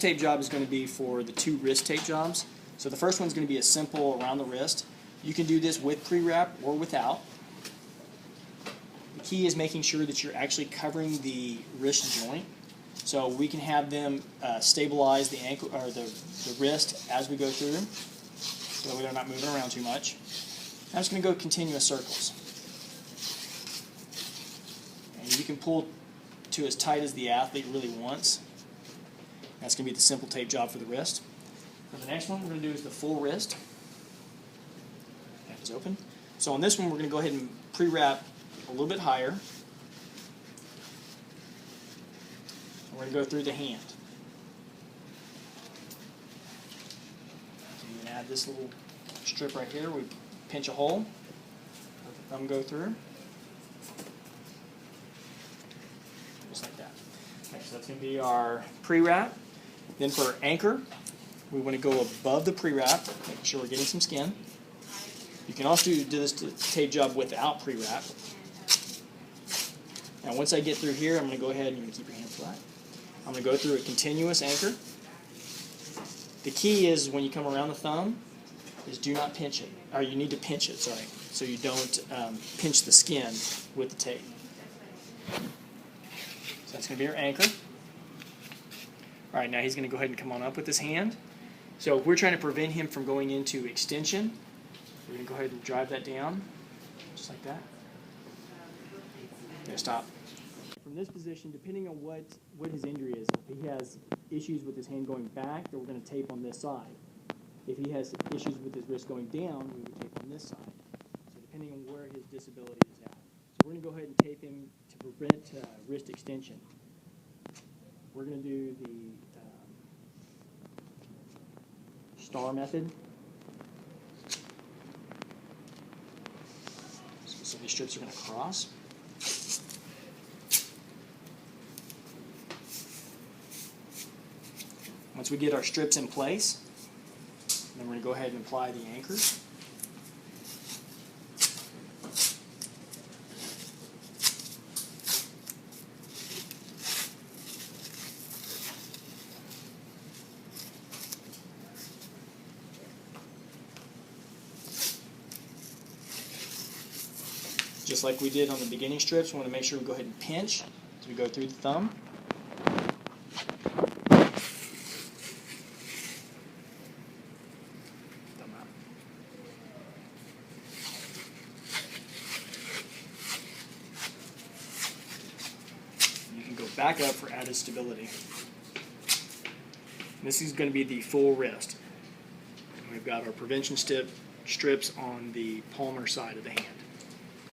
tape job is going to be for the 2 wrist tape jobs. So the first one's going to be a simple around the wrist. You can do this with pre-wrap or without. The key is making sure that you're actually covering the wrist joint. So we can have them stabilize the ankle or the wrist as we go through, so they're not moving around too much. I'm just going to go continuous circles. And you can pull to as tight as the athlete really wants. That's going to be the simple tape job for the wrist. For the next one we're going to do is the full wrist. That is open. So on this one we're going to go ahead and pre-wrap a little bit higher. We're going to go through the hand. So you can add this little strip right here. We pinch a hole, let the thumb go through, just like that. Okay, so that's going to be our pre-wrap. Then for our anchor, we want to go above the pre-wrap, making sure we're getting some skin. You can also do this tape job without pre-wrap. Now once I get through here, I'm going to go ahead and you're going to keep your hand flat. I'm going to go through a continuous anchor. The key is when you come around the thumb is do not pinch it, or you need to pinch it, sorry, so you don't pinch the skin with the tape. So that's going to be your anchor. All right, now he's going to go ahead and come on up with his hand. So if we're trying to prevent him from going into extension, we're going to go ahead and drive that down, just like that. Okay, stop. From this position, depending on what his injury is, if he has issues with his hand going back, then we're going to tape on this side. If he has issues with his wrist going down, we would tape on this side. So depending on where his disability is at. So we're going to go ahead and tape him to prevent wrist extension. We're going to do the star method. So these strips are going to cross. Once we get our strips in place, then we're going to go ahead and apply the anchors. Just like we did on the beginning strips, we want to make sure we go ahead and pinch as we go through the thumb. You can go back up for added stability. This is going to be the full wrist. We've got our prevention strips on the palmar side of the hand.